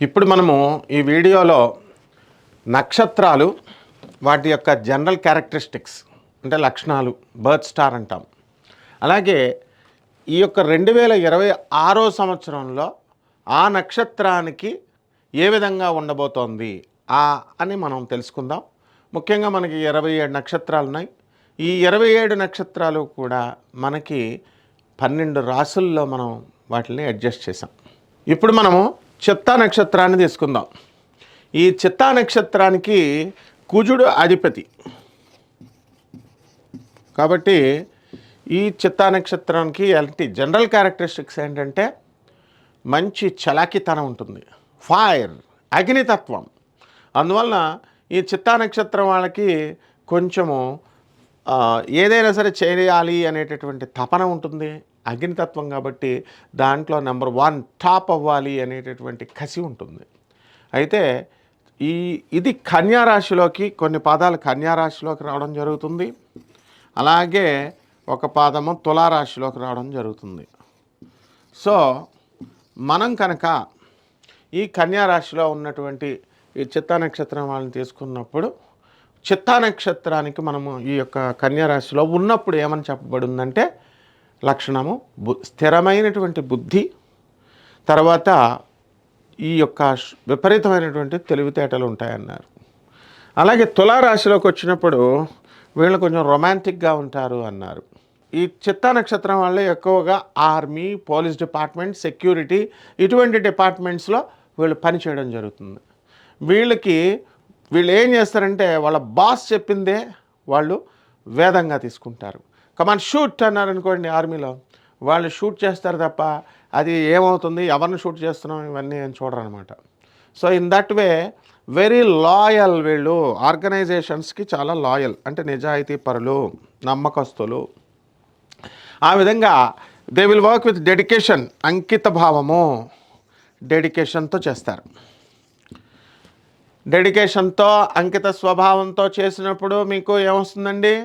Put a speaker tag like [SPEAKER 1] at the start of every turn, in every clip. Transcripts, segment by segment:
[SPEAKER 1] ఇప్పుడు మనము ఈ వీడియోలో నక్షత్రాలు వాటి యొక్క జనరల్ క్యారెక్టరిస్టిక్స్ అంటే లక్షణాలు బర్త్ స్టార్ అంటాం. అలాగే ఈ యొక్క 2026 సంవత్సరంలో ఆ నక్షత్రానికి ఏ విధంగా ఉండబోతోంది అని మనం తెలుసుకుందాం. ముఖ్యంగా మనకి 27 నక్షత్రాలు ఉన్నాయి. ఈ 27 నక్షత్రాలు కూడా మనకి 12 రాసుల్లో మనం వాటిని అడ్జస్ట్ చేసాం. ఇప్పుడు మనము చిత్తా నక్షత్రాన్ని తీసుకుందాం. ఈ చిత్తా నక్షత్రానికి కుజుడు అధిపతి కాబట్టి ఈ చిత్తా నక్షత్రానికి ఎలాంటి జనరల్ క్యారెక్టరిస్టిక్స్ ఏంటంటే మంచి చలాకితనం ఉంటుంది, ఫైర్ అగ్నితత్వం. అందువలన ఈ చిత్తా నక్షత్రం వాళ్ళకి కొంచెము ఏదైనా సరే చేయాలి అనేటటువంటి తపన ఉంటుంది, అగ్నితత్వం కాబట్టి దాంట్లో నెంబర్ 1 టాప్ అవ్వాలి అనేటటువంటి కసి ఉంటుంది. అయితే ఇది కన్యా రాశిలోకి కొన్ని పాదాలు కన్యా రాశిలోకి రావడం జరుగుతుంది. అలాగే ఒక పాదము తులారాశిలోకి రావడం జరుగుతుంది. సో మనం కనుక ఈ కన్యా రాశిలో ఉన్నటువంటి ఈ చిత్తా నక్షత్రం వాళ్ళని తీసుకున్నప్పుడు చిత్తా నక్షత్రానికి మనము ఈ యొక్క కన్యా రాశిలో ఉన్నప్పుడు ఏమని చెప్పబడిందంటే లక్షణము స్థిరమైనటువంటి బుద్ధి, తర్వాత ఈ యొక్క విపరీతమైనటువంటి తెలివితేటలు ఉంటాయన్నారు. అలాగే తులారాశిలోకి వచ్చినప్పుడు వీళ్ళు కొంచెం రొమాంటిక్గా ఉంటారు అన్నారు. ఈ చిత్తా నక్షత్రం వల్ల ఎక్కువగా ఆర్మీ, పోలీస్ డిపార్ట్మెంట్, సెక్యూరిటీ ఇటువంటి డిపార్ట్మెంట్స్లో వీళ్ళు పనిచేయడం జరుగుతుంది. వీళ్ళు ఏం చేస్తారంటే వాళ్ళ బాస్ చెప్పిందే వాళ్ళు వేదంగా తీసుకుంటారు. కమాండ్ షూట్ అన్నారనుకోండి, ఆర్మీలో వాళ్ళు షూట్ చేస్తారు తప్ప అది ఏమవుతుంది, ఎవరిని షూట్ చేస్తున్నాం ఇవన్నీ అని చూడరనమాట. So in that way very loyal. వీళ్ళు ఆర్గనైజేషన్స్కి చాలా లాయల్, అంటే నిజాయితీ పరులు, నమ్మకస్తులు. ఆ విధంగా they will work with dedication, అంకిత భావము, డెడికేషన్తో చేస్తారు. డెడికేషన్తో అంకిత స్వభావంతో చేసినప్పుడు మీకు ఏమొస్తుందండి,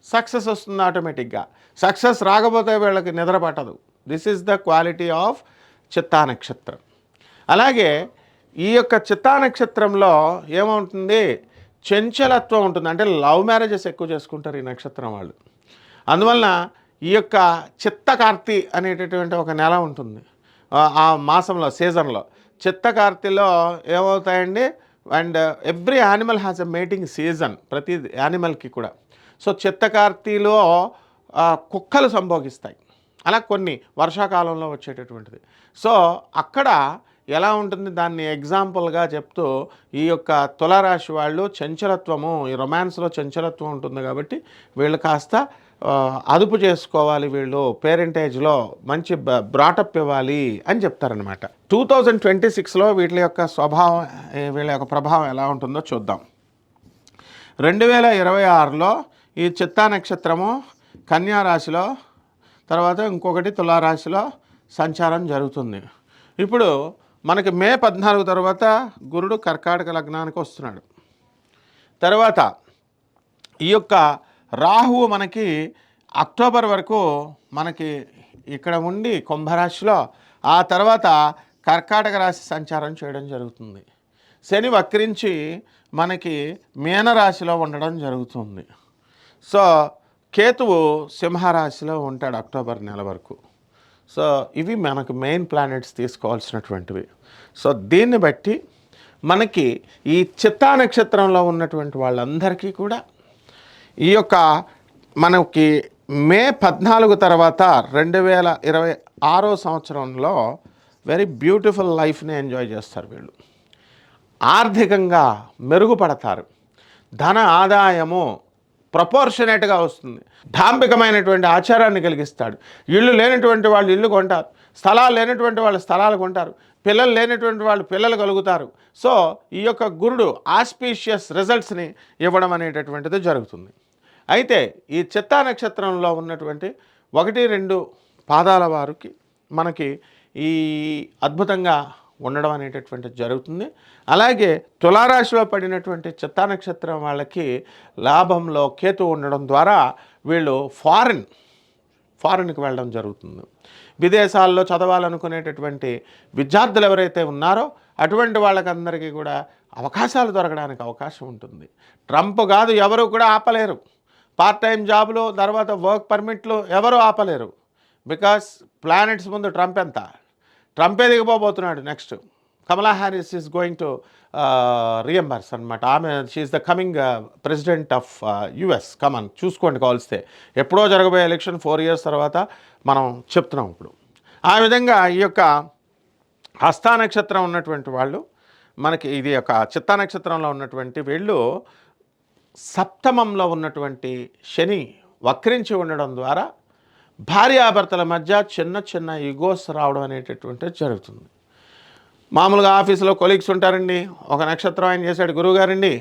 [SPEAKER 1] సక్సెస్ వస్తుంది ఆటోమేటిక్గా. సక్సెస్ రాకపోతే వీళ్ళకి నిద్ర పట్టదు. This is the quality of చిత్తా నక్షత్రం. అలాగే ఈ యొక్క చిత్తా నక్షత్రంలో ఏమవుతుంది, చంచలత్వం ఉంటుంది. అంటే లవ్ మ్యారేజెస్ ఎక్కువ చేసుకుంటారు ఈ నక్షత్రం వాళ్ళు. అందువలన ఈ యొక్క చిత్తకార్తె అనేటటువంటి ఒక నెల ఉంటుంది ఆ మాసంలో, సీజన్లో. చిత్తకార్తెలో ఏమవుతాయండి, and every animal has a mating season, ప్రతి యానిమల్కి కూడా. సో చిత్తకార్తెలో కుక్కలు సంభోగిస్తాయి. అలా కొన్ని వర్షాకాలంలో వచ్చేటటువంటిది. సో అక్కడ ఎలా ఉంటుంది దాన్ని ఎగ్జాంపుల్గా చెప్తూ ఈ యొక్క తులారాశి వాళ్ళు చంచలత్వము, ఈ రొమాన్స్లో చంచలత్వం ఉంటుంది కాబట్టి వీళ్ళు కాస్త అదుపు చేసుకోవాలి, వీళ్ళు పేరెంటేజ్లో మంచి బ్రాటప్ ఇవ్వాలి అని చెప్తారనమాట. 2026లో వీళ్ళ యొక్క స్వభావం, వీళ్ళ యొక్క ప్రభావం ఎలా ఉంటుందో చూద్దాం. 2026లో ఈ చిత్తా నక్షత్రము కన్యా రాశిలో, తర్వాత ఇంకొకటి తులారాశిలో సంచారం జరుగుతుంది. ఇప్పుడు మనకి మే 14 తర్వాత గురుడు కర్కాటక లగ్నానికి వస్తున్నాడు. తర్వాత ఈ యొక్క రాహువు మనకి అక్టోబర్ వరకు మనకి ఇక్కడ ఉండి కుంభరాశిలో, ఆ తర్వాత కర్కాటక రాశి సంచారం చేయడం జరుగుతుంది. శని వక్రించి మనకి మీనరాశిలో ఉండడం జరుగుతుంది. సో కేతువు సింహరాశిలో ఉంటాడు అక్టోబర్ నెల వరకు. సో ఇవి మనకు మెయిన్ ప్లానెట్స్ తీసుకోవాల్సినటువంటివి. సో దీన్ని బట్టి మనకి ఈ చిత్తా నక్షత్రంలో ఉన్నటువంటి వాళ్ళందరికీ కూడా ఈ యొక్క మనకి మే 14 తర్వాత 2026 సంవత్సరంలో వెరీ బ్యూటిఫుల్ లైఫ్ని ఎంజాయ్ చేస్తారు. వీళ్ళు ఆర్థికంగా మెరుగుపడతారు, ధన ఆదాయము ప్రపోర్షనేట్గా వస్తుంది, ధాంబికమైనటువంటి ఆచారాన్ని కలిగిస్తాడు. ఇళ్ళు లేనటువంటి వాళ్ళు ఇల్లు కొంటారు, స్థలాలు లేనటువంటి వాళ్ళు స్థలాలు కొంటారు, పిల్లలు లేనటువంటి వాళ్ళు పిల్లలు కలుగుతారు. సో ఈ యొక్క గురుడు ఆస్పీషియస్ రిజల్ట్స్ని ఇవ్వడం అనేటటువంటిది జరుగుతుంది. అయితే ఈ చిత్తా నక్షత్రంలో ఉన్నటువంటి 1-2 పాదాల వారికి మనకి ఈ అద్భుతంగా ఉండడం అనేటటువంటిది జరుగుతుంది. అలాగే తులారాశిలో పడినటువంటి చిత్తా నక్షత్రం వాళ్ళకి లాభంలో కేతు ఉండడం ద్వారా వీళ్ళు ఫారిన్కి వెళ్ళడం జరుగుతుంది. విదేశాల్లో చదవాలనుకునేటటువంటి విద్యార్థులు ఎవరైతే ఉన్నారో అటువంటి వాళ్ళకందరికీ కూడా అవకాశాలు దొరకడానికి అవకాశం ఉంటుంది. ట్రంప్ కాదు ఎవరు కూడా ఆపలేరు. పార్ట్ టైం జాబులు, తర్వాత వర్క్ పర్మిట్లు ఎవరు ఆపలేరు. బికాస్ ప్లానెట్స్ ముందు ట్రంప్ ఎంత? ట్రంపే దిగిపోబోతున్నాడు next. Kamala Harris is going to reimburse అనమాట. ఆమె she's the coming president of US. కమన్ చూసుకోండి కావాల్స్తే. ఎప్పుడో జరగబోయే ఎలక్షన్ 4 years తర్వాత మనం చెప్తున్నాం ఇప్పుడు. ఆ విధంగా ఈ యొక్క హస్తా నక్షత్రం ఉన్నటువంటి వాళ్ళు, మనకి ఇది ఒక చిత్తా నక్షత్రంలో ఉన్నటువంటి వీళ్ళు సప్తమంలో ఉన్నటువంటి శని వక్రించి ఉండడం ద్వారా భార్యాభర్తల మధ్య చిన్న చిన్న ఈగోస్ రావడం అనేటటువంటిది జరుగుతుంది. మామూలుగా ఆఫీసులో కొలీగ్స్ ఉంటారండి. ఒక నక్షత్రం ఆయన చేశాడు, గురువుగారండి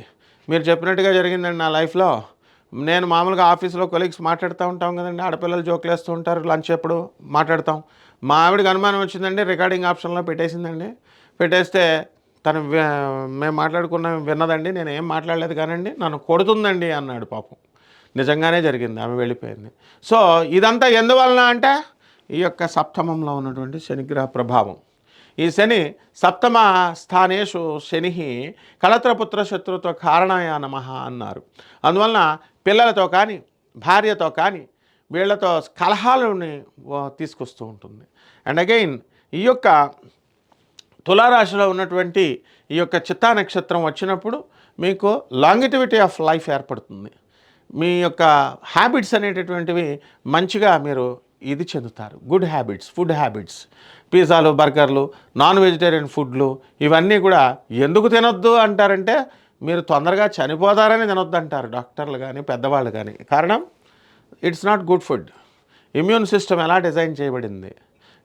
[SPEAKER 1] మీరు చెప్పినట్టుగా జరిగిందండి నా లైఫ్లో. నేను మామూలుగా ఆఫీసులో కొలీగ్స్ మాట్లాడుతూ ఉంటాం కదండి, ఆడపిల్లలు జోకులు వేస్తూ ఉంటారు, లంచ్ ఎప్పుడు మాట్లాడతాం. మా ఆవిడకి అనుమానం వచ్చిందండి, రికార్డింగ్ ఆప్షన్లో పెట్టేసిందండి. పెట్టేస్తే తను మేము మాట్లాడుకున్న విన్నదండి, నేను ఏం మాట్లాడలేదు కానండి, నన్ను కొడుతుందండి అన్నాడు. పాపం నిజంగానే జరిగింది, ఆమె వెళ్ళిపోయింది. సో ఇదంతా ఎందువలన అంటే ఈ యొక్క సప్తమంలో ఉన్నటువంటి శనిగ్రహ ప్రభావం. ఈ శని సప్తమ స్థానేషు శని కళత్రపుత్ర శత్రుత్వ కారణాయ నమః అన్నారు. అందువలన పిల్లలతో కానీ భార్యతో కానీ వీళ్లతో కలహాలని తీసుకొస్తూ ఉంటుంది. అండ్ అగైన్ ఈ యొక్క తులారాశిలో ఉన్నటువంటి ఈ యొక్క చిత్తా నక్షత్రం వచ్చినప్పుడు మీకు లాంగిటివిటీ ఆఫ్ లైఫ్ ఏర్పడుతుంది. మీ యొక్క హ్యాబిట్స్ అనేటటువంటివి మంచిగా మీరు ఇది చెందుతారు. గుడ్ హ్యాబిట్స్, ఫుడ్ హ్యాబిట్స్, పిజ్జాలు, బర్గర్లు, నాన్ వెజిటేరియన్ ఫుడ్లు ఇవన్నీ కూడా ఎందుకు తినొద్దు అంటారంటే మీరు తొందరగా చనిపోతారని తినొద్దు అంటారు డాక్టర్లు కానీ పెద్దవాళ్ళు కానీ. కారణం it's not good food. Immune system ఎలా డిజైన్ చేయబడింది,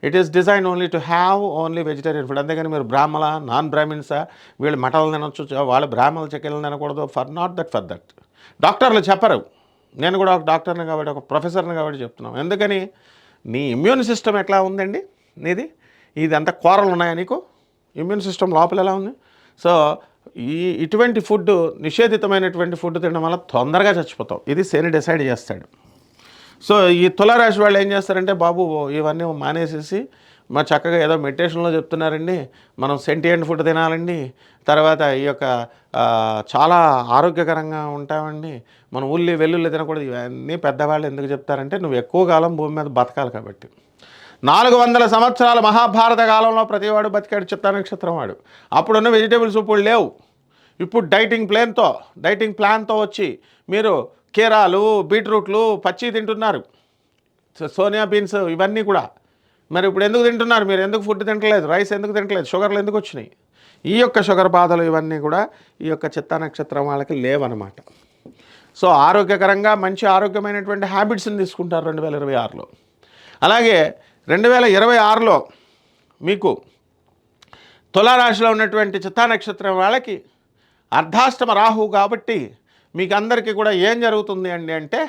[SPEAKER 1] it is design only to have only vegetarian food. అంతేగాని మీరు బ్రాహ్మణ నాన్ బ్రాహ్మిన్సా, వీళ్ళు మటలు తినొచ్చు, వాళ్ళు బ్రాహ్మణులు చికెన్లు తినకూడదు, ఫర్ దట్. డాక్టర్లు చెప్పరు. నేను కూడా ఒక డాక్టర్ని కాబట్టి, ఒక ప్రొఫెసర్ని కాబట్టి చెప్తున్నాను. ఎందుకని నీ ఇమ్యూన్ సిస్టమ్ ఎట్లా ఉందండి నీది? ఇదంతా కూరలు ఉన్నాయా నీకు? ఇమ్యూన్ సిస్టమ్ లోపల ఎలా ఉంది? సో ఇటువంటి ఫుడ్, నిషేధితమైనటువంటి ఫుడ్ తినడం వల్ల తొందరగా చచ్చిపోతాం. ఇది శని డిసైడ్ చేస్తాడు. సో ఈ తులారాశి వాళ్ళు ఏం చేస్తారంటే, బాబు ఇవన్నీ మానేసేసి మా చక్కగా ఏదో మెడిటేషన్లో చెప్తున్నారండి, మనం సెంటియంట్ ఫుడ్ తినాలండి, తర్వాత ఈ యొక్క చాలా ఆరోగ్యకరంగా ఉంటామండి, మనం ఉల్లి వెల్లుల్లి తినకూడదు. ఇవన్నీ పెద్దవాళ్ళు ఎందుకు చెప్తారంటే, నువ్వు ఎక్కువ కాలం భూమి మీద బతకాలి కాబట్టి. 400 సంవత్సరాల మహాభారత కాలంలో ప్రతివాడు బతికాడు చిత్తా నక్షత్రం వాడు. అప్పుడున్న వెజిటేబుల్స్ ఇప్పుడు లేవు. ఇప్పుడు డైటింగ్ ప్లాన్తో వచ్చి మీరు కీరాలు, బీట్రూట్లు పచ్చి తింటున్నారు, సోనియా బీన్స్ ఇవన్నీ కూడా. మరి ఇప్పుడు ఎందుకు తింటున్నారు? మీరు ఎందుకు ఫుడ్ తింటలేదు? రైస్ ఎందుకు తింటలేదు? షుగర్లు ఎందుకు వచ్చినాయి? ఈ యొక్క షుగర్ బాధలు ఇవన్నీ కూడా ఈ యొక్క చిత్తా నక్షత్రం వాళ్ళకి లేవన్నమాట. సో ఆరోగ్యకరంగా మంచి ఆరోగ్యమైనటువంటి హ్యాబిట్స్ని తీసుకుంటారు 2026లో. అలాగే 2026లో మీకు తులారాశిలో ఉన్నటువంటి చిత్తా నక్షత్రం వాళ్ళకి అర్ధాష్టమ రాహు కాబట్టి మీకు అందరికీ కూడా ఏం జరుగుతుంది అండి అంటే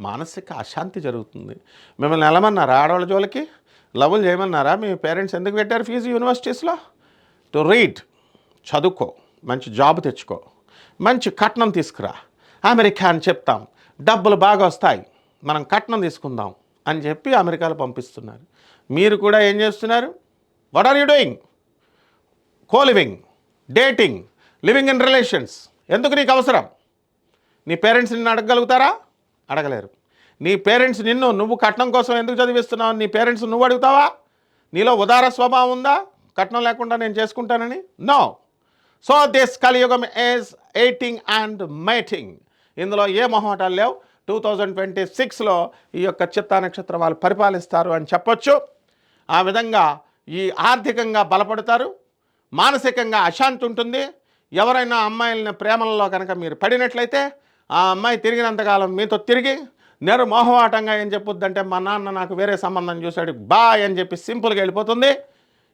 [SPEAKER 1] మానసిక అశాంతి జరుగుతుంది. మిమ్మల్ని వెళ్ళమన్నారా ఆడవాళ్ళ జోలికి? లవ్లు చేయమన్నారా? మీ పేరెంట్స్ ఎందుకు పెట్టారు ఫీజు యూనివర్సిటీస్లో? టు రీడ్, చదువుకో, మంచి జాబ్ తెచ్చుకో, మంచి కట్నం తీసుకురా, అమెరికా అని చెప్తాం, డబ్బులు బాగా వస్తాయి, మనం కట్నం తీసుకుందాం అని చెప్పి అమెరికాలో పంపిస్తున్నారు. మీరు కూడా ఏం చేస్తున్నారు? What are you doing? Coliving, dating, living in relations. ఎందుకు నీకు అవసరం? నీ పేరెంట్స్ నిన్ను అడగగలుగుతారా? అడగలేరు. నీ పేరెంట్స్ నువ్వు కట్నం కోసం ఎందుకు చదివిస్తున్నావు? నీ పేరెంట్స్ నువ్వు అడుగుతావా? నీలో ఉదార స్వభావం ఉందా? కట్నం లేకుండా నేను చేసుకుంటానని? నో. సో దిస్ కలియుగం ఈజ్ ఎయిటింగ్ అండ్ మేటింగ్. ఇందులో ఏ మొహమాటాలు లేవు. 2026లో ఈ యొక్క చిత్తా నక్షత్రం వాళ్ళు పరిపాలిస్తారు అని చెప్పొచ్చు. ఆ విధంగా ఈ ఆర్థికంగా బలపడతారు, మానసికంగా అశాంతి ఉంటుంది. ఎవరైనా అమ్మాయిలని ప్రేమలలో కనుక మీరు పడినట్లయితే ఆ అమ్మాయి తిరిగినంతకాలం మీతో తిరిగి మొహమాటంగా ఏం చెప్పొద్దంటే, మా నాన్న నాకు వేరే సంబంధం చూశాడు బాయ్ అని చెప్పి సింపుల్గా వెళ్ళిపోతుంది.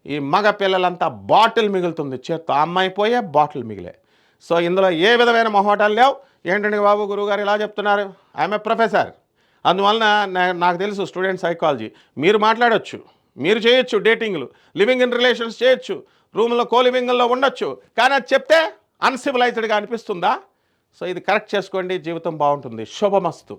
[SPEAKER 1] ఈ మగ పిల్లలంతా బాటిల్ మిగులుతుంది చేత్తో, అమ్మాయి పోయే బాటిల్ మిగిలే. సో ఇందులో ఏ విధమైన మొహమాటాలు లేవు. ఏంటంటే బాబు గురువుగారు ఇలా చెప్తున్నారు, ఐఎమ్ ఏ ప్రొఫెసర్, అందువలన నాకు తెలుసు స్టూడెంట్ సైకాలజీ. మీరు మాట్లాడవచ్చు, మీరు చేయొచ్చు, డేటింగ్లు, లివింగ్ ఇన్ రిలేషన్స్ చేయొచ్చు, రూమ్లో కోలివింగ్లో ఉండొచ్చు, కానీ అది చెప్తే అన్సివిలైజ్డ్గా అనిపిస్తుందా? సో ఇది కరెక్ట్ చేసుకోండి, జీవితం బాగుంటుంది. శుభమస్తు.